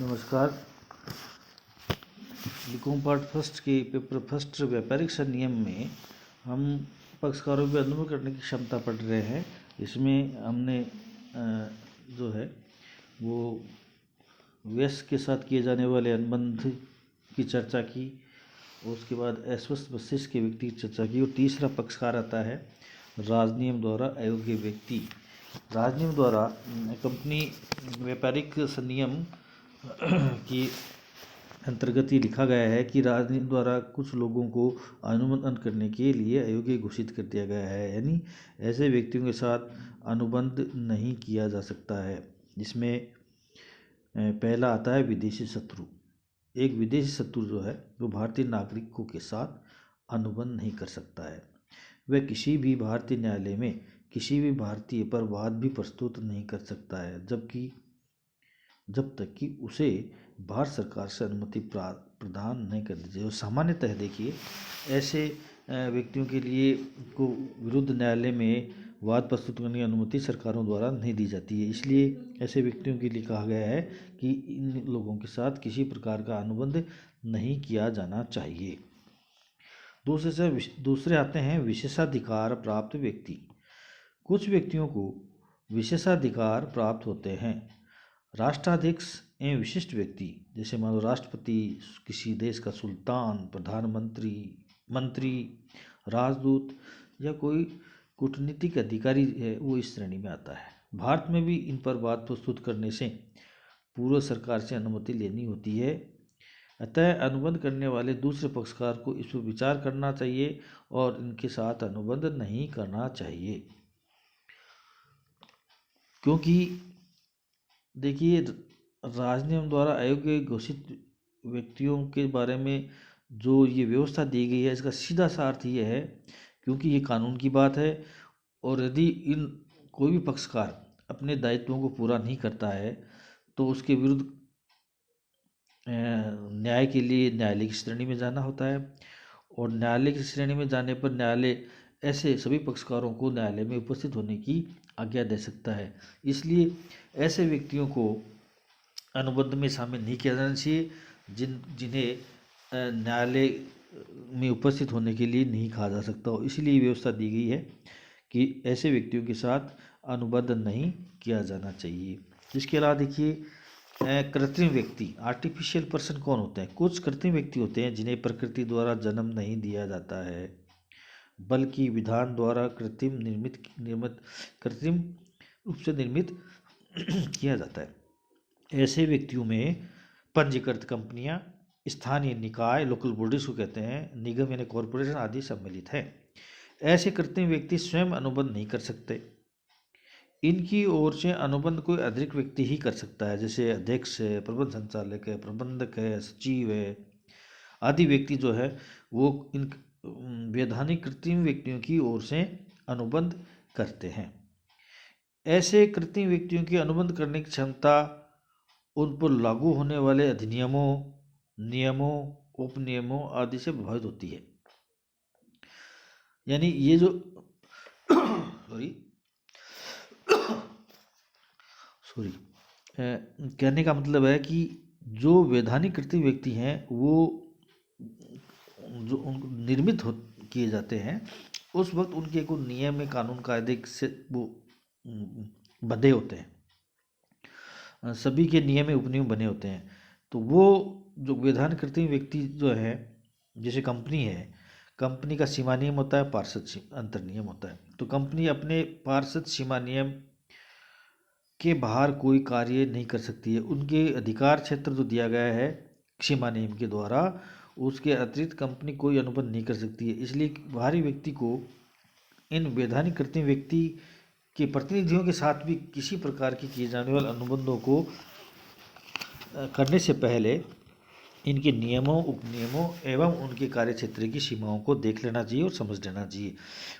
नमस्कार। BCom part first के paper first व्यापारिक संनियम में हम पक्षकारों पर अनुमति करने की क्षमता पढ़ रहे हैं। इसमें हमने जो है वो व्यस्क के साथ किए जाने वाले अनुबंध की चर्चा की, उसके बाद अस्वस्थ मस्तिष्क के व्यक्ति की चर्चा की, और तीसरा पक्षकार आता है राजनियम द्वारा अयोग्य व्यक्ति। राजनियम द्वारा कंपनी व्यापारिक संनियम की अंतर्गत ये लिखा गया है कि राजनियम द्वारा कुछ लोगों को अनुबंधन करने के लिए अयोग्य घोषित कर दिया गया है, यानी ऐसे व्यक्तियों के साथ अनुबंध नहीं किया जा सकता है। जिसमें पहला आता है विदेशी शत्रु। एक विदेशी शत्रु जो है वो भारतीय नागरिकों के साथ अनुबंध नहीं कर सकता है। वह किसी भी भारतीय न्यायालय में किसी भी भारतीय पर वाद भी प्रस्तुत नहीं कर सकता है जब तक कि उसे भारत सरकार से अनुमति प्रदान नहीं कर दी जाए। और सामान्यतः देखिए, ऐसे व्यक्तियों के लिए को विरुद्ध न्यायालय में वाद प्रस्तुत करने की अनुमति सरकारों द्वारा नहीं दी जाती है। इसलिए ऐसे व्यक्तियों के लिए कहा गया है कि इन लोगों के साथ किसी प्रकार का अनुबंध नहीं किया जाना चाहिए। दूसरे आते हैं विशेषाधिकार प्राप्त व्यक्ति। कुछ व्यक्तियों को विशेषाधिकार प्राप्त होते हैं। राष्ट्राध्यक्ष एवं विशिष्ट व्यक्ति, जैसे मान लो राष्ट्रपति, किसी देश का सुल्तान, प्रधानमंत्री, मंत्री, राजदूत या कोई कूटनीतिक अधिकारी है, वो इस श्रेणी में आता है। भारत में भी इन पर बात प्रस्तुत करने से पूर्व सरकार से अनुमति लेनी होती है। अतः अनुबंध करने वाले दूसरे पक्षकार को इस पर विचार करना चाहिए और इनके साथ अनुबंध नहीं करना चाहिए। क्योंकि देखिए, राजनियम द्वारा अयोग्य घोषित व्यक्तियों के बारे में जो ये व्यवस्था दी गई है, इसका सीधा सा अर्थ ये है, क्योंकि ये कानून की बात है और यदि इन कोई भी पक्षकार अपने दायित्वों को पूरा नहीं करता है तो उसके विरुद्ध न्याय के लिए न्यायालय की श्रेणी में जाना होता है। और न्यायालय की श्रेणी में जाने पर न्यायालय ऐसे सभी पक्षकारों को न्यायालय में उपस्थित होने की आज्ञा दे सकता है। इसलिए ऐसे व्यक्तियों को अनुबंध में शामिल नहीं किया जाना चाहिए जिन्हें न्यायालय में उपस्थित होने के लिए नहीं कहा जा सकता हो। इसलिए ये व्यवस्था दी गई है कि ऐसे व्यक्तियों के साथ अनुबंध नहीं किया जाना चाहिए। इसके अलावा देखिए, कृत्रिम व्यक्ति, आर्टिफिशियल पर्सन कौन होते हैं? कुछ कृत्रिम व्यक्ति होते हैं जिन्हें प्रकृति द्वारा जन्म नहीं दिया जाता है, बल्कि विधान द्वारा कृत्रिम रूप से निर्मित किया जाता है। ऐसे व्यक्तियों में पंजीकृत कंपनियां, स्थानीय निकाय, लोकल बॉडीज को कहते हैं, निगम यानी कॉरपोरेशन आदि सम्मिलित है। ऐसे कृत्रिम व्यक्ति स्वयं अनुबंध नहीं कर सकते। इनकी ओर से अनुबंध कोई अतिरिक्त व्यक्ति ही कर सकता है, जैसे अध्यक्ष है, प्रबंध संचालक है, प्रबंधक है, सचिव है आदि व्यक्ति जो है वो इन वैधानिक कृत्रिम व्यक्तियों की ओर से अनुबंध करते हैं। ऐसे कृत्रिम व्यक्तियों की अनुबंध करने की क्षमता उन पर लागू होने वाले अधिनियमों, नियमों, उपनियमों आदि से प्रभावित होती है। यानी ये जो कहने का मतलब है कि जो वैधानिक कृत्रिम व्यक्ति हैं वो जो उनको निर्मित किए जाते हैं, उस वक्त उनके कुछ नियम में, कानून कायदे से वो बंधे होते हैं, सभी के नियम में उपनियम बने होते हैं। तो वो जो वैधानिक कृत्रिम व्यक्ति जो है, जैसे कंपनी है, कंपनी का सीमा नियम होता है, पार्षद अंतर नियम होता है। तो कंपनी अपने पार्षद सीमा नियम के बाहर कोई कार्य नहीं कर सकती है। उनके अधिकार क्षेत्र जो दिया गया है सीमा नियम के द्वारा, उसके अतिरिक्त कंपनी कोई अनुबंध नहीं कर सकती है। इसलिए बाहरी व्यक्ति को इन वैधानिक कृत्रिम व्यक्ति के प्रतिनिधियों के साथ भी किसी प्रकार के किए जाने वाले अनुबंधों को करने से पहले इनके नियमों, उपनियमों एवं उनके कार्य क्षेत्र की सीमाओं को देख लेना चाहिए और समझ लेना चाहिए।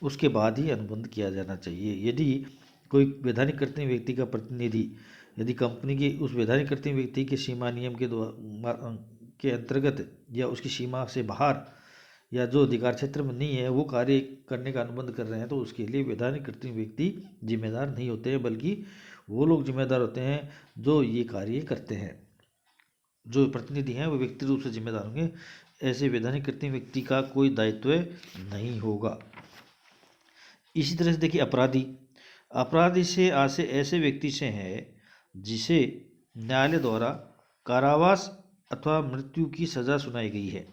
उसके बाद ही अनुबंध किया जाना चाहिए। यदि कोई वैधानिक कृत्रिम व्यक्ति का प्रतिनिधि यदि कंपनी के उस वैधानिक कृत्रिम व्यक्ति के सीमा नियम के अंतर्गत या उसकी सीमा से बाहर या जो अधिकार क्षेत्र में नहीं है वो कार्य करने का अनुबंध कर रहे हैं, तो उसके लिए वैधानिक कृत्रिम व्यक्ति जिम्मेदार नहीं होते हैं, बल्कि वो लोग जिम्मेदार होते हैं जो ये कार्य करते हैं। जो प्रतिनिधि हैं वो व्यक्ति रूप से जिम्मेदार होंगे। ऐसे वैधानिक कृत्य व्यक्ति का कोई दायित्व नहीं होगा। इसी तरह से देखिए अपराधी। अपराधी से ऐसे व्यक्ति से है जिसे न्यायालय द्वारा कारावास अथवा मृत्यु की सजा सुनाई गई है।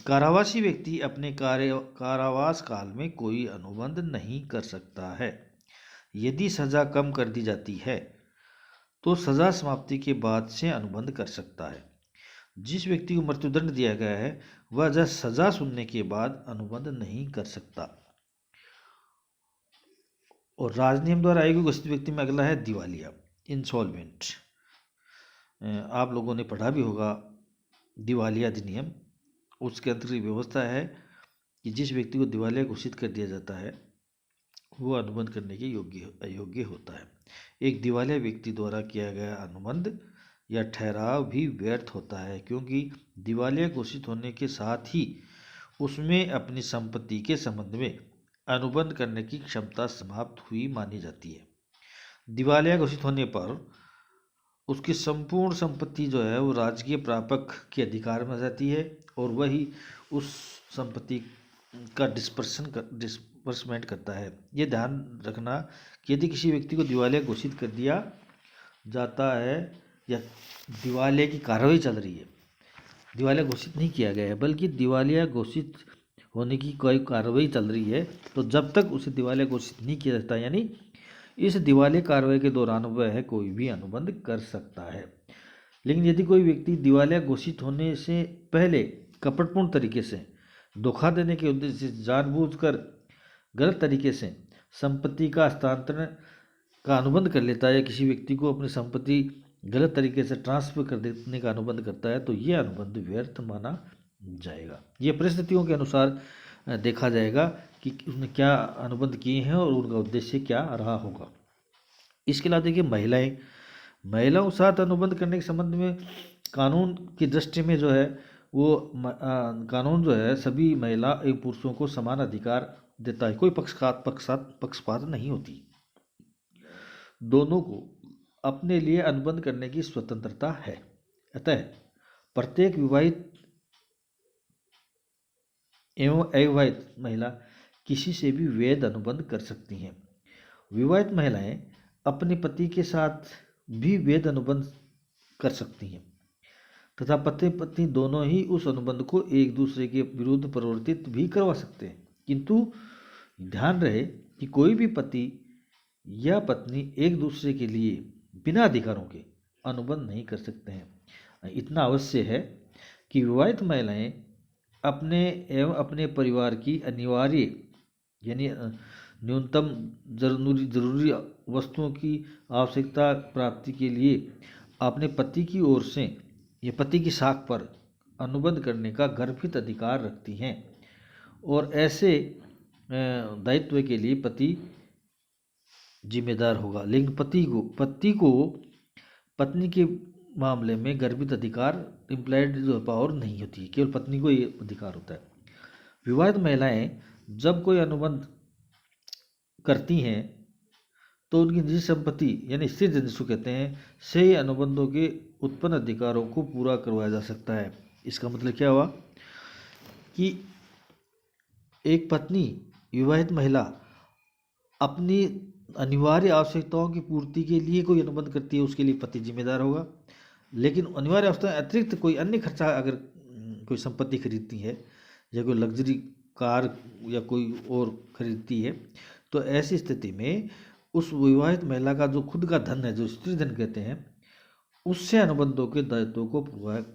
कारावासी व्यक्ति अपने कारावास काल में कोई अनुबंध नहीं कर सकता है। यदि सजा कम कर दी जाती है तो सजा समाप्ति के बाद से अनुबंध कर सकता है। जिस व्यक्ति को मृत्युदंड दिया गया है वह सजा सुनने के बाद अनुबंध नहीं कर सकता। और राजनियम द्वारा आयोग घोषित व्यक्ति में अगला है दिवालिया, इंसॉल्वेंट। आप लोगों ने पढ़ा भी होगा दिवालिया अधिनियम। उसके अंतर्गत व्यवस्था है कि जिस व्यक्ति को दिवालिया घोषित कर दिया जाता है वो अनुबंध करने के अयोग्य होता है। एक दिवालिया व्यक्ति द्वारा किया गया अनुबंध या ठहराव भी व्यर्थ होता है, क्योंकि दिवालिया घोषित होने के साथ ही उसमें अपनी संपत्ति के संबंध में अनुबंध करने की क्षमता समाप्त हुई मानी जाती है। दिवालिया घोषित होने पर उसकी संपूर्ण संपत्ति जो है वो राजकीय प्रापक के अधिकार में आ जाती है और वही उस संपत्ति का डिस्पर्समेंट करता है। ये ध्यान रखना कि यदि किसी व्यक्ति को दिवालिया घोषित कर दिया जाता है या दिवालिया की कार्रवाई चल रही है, दिवालिया घोषित नहीं किया गया है बल्कि दिवालिया घोषित होने की कोई कार्रवाई चल रही है, तो जब तक उसे दिवालिया घोषित नहीं किया जाता यानी इस दिवालिया कार्रवाई के दौरान वह कोई भी अनुबंध कर सकता है। लेकिन यदि कोई व्यक्ति दिवालिया घोषित होने से पहले कपटपूर्ण तरीके से धोखा देने के उद्देश्य से जानबूझकर गलत तरीके से संपत्ति का हस्तांतरण का अनुबंध कर लेता है या किसी व्यक्ति को अपनी संपत्ति गलत तरीके से ट्रांसफर कर देने का अनुबंध करता है तो यह अनुबंध व्यर्थ माना जाएगा। ये परिस्थितियों के अनुसार देखा जाएगा कि उसने क्या अनुबंध किए हैं और उनका उद्देश्य क्या रहा होगा। इसके अलावा देखिए महिलाओं के साथ अनुबंध करने के संबंध में कानून की दृष्टि में जो है वो कानून जो है सभी महिला एवं पुरुषों को समान अधिकार देता है। कोई पक्षपात नहीं होती। दोनों को अपने लिए अनुबंध करने की स्वतंत्रता है। अतः प्रत्येक विवाहित एवं अविवाहित महिला किसी से भी वैध अनुबंध कर सकती हैं। विवाहित महिलाएं अपने पति के साथ भी वैध अनुबंध कर सकती हैं तथा पति पत्नी दोनों ही उस अनुबंध को एक दूसरे के विरुद्ध परिवर्तित भी करवा सकते हैं। किंतु ध्यान रहे कि कोई भी पति या पत्नी एक दूसरे के लिए बिना अधिकारों के अनुबंध नहीं कर सकते हैं। इतना अवश्य है कि विवाहित महिलाएं अपने एवं अपने परिवार की अनिवार्य यानी न्यूनतम जरूरी वस्तुओं की आवश्यकता प्राप्ति के लिए अपने पति की ओर से या पति की साख पर अनुबंध करने का गर्भित अधिकार रखती हैं और ऐसे दायित्व के लिए पति जिम्मेदार होगा। लेकिन पति को पत्नी के मामले में गर्भित अधिकार इम्प्लाइड जो पावर नहीं होती, केवल पत्नी को ये अधिकार होता है। विवाहित महिलाएं जब कोई अनुबंध करती हैं तो उनकी निजी संपत्ति यानी स्थिर जिसको कहते हैं से अनुबंधों के उत्पन्न अधिकारों को पूरा करवाया जा सकता है। इसका मतलब क्या हुआ कि एक पत्नी विवाहित महिला अपनी अनिवार्य आवश्यकताओं की पूर्ति के लिए कोई अनुबंध करती है उसके लिए पति जिम्मेदार होगा। लेकिन अनिवार्य आवश्यकता अतिरिक्त कोई अन्य खर्चा अगर कोई संपत्ति खरीदती है या कोई लग्जरी कार या कोई और खरीदती है तो ऐसी स्थिति में उस विवाहित महिला का जो खुद का धन है जो स्त्री धन कहते हैं उससे अनुबंधों के दायित्वों को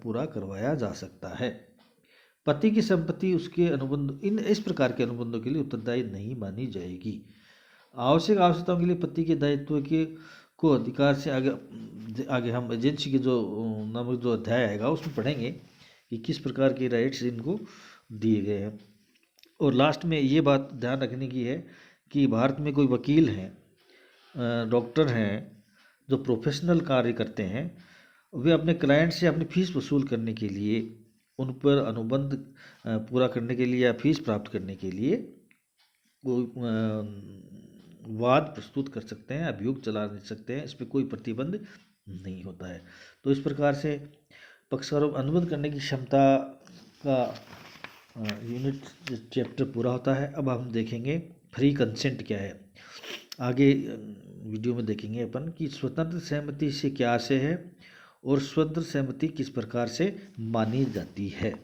पूरा करवाया जा सकता है। पति की संपत्ति उसके अनुबंध इस प्रकार के अनुबंधों के लिए उत्तरदायी नहीं मानी जाएगी। आवश्यक आवश्यकताओं के लिए पति के दायित्व के को अधिकार से आगे हम एजेंसी के जो नामक जो अध्याय आएगा उसमें पढ़ेंगे कि किस प्रकार के राइट्स इनको दिए गए हैं। और लास्ट में ये बात ध्यान रखने की है कि भारत में कोई वकील हैं, डॉक्टर हैं जो प्रोफेशनल कार्य करते हैं, वे अपने क्लाइंट से अपनी फीस वसूल करने के लिए उन पर अनुबंध पूरा करने के लिए या फीस प्राप्त करने के लिए वाद प्रस्तुत कर सकते हैं, अभियोग चला सकते हैं। इस पर कोई प्रतिबंध नहीं होता है। तो इस प्रकार से पक्षकारों पर अनुबंध करने की क्षमता का यूनिट चैप्टर पूरा होता है। अब हम देखेंगे फ्री कंसेंट क्या है। आगे वीडियो में देखेंगे अपन कि स्वतंत्र सहमति से क्या आशय है और स्वतंत्र सहमति किस प्रकार से मानी जाती है।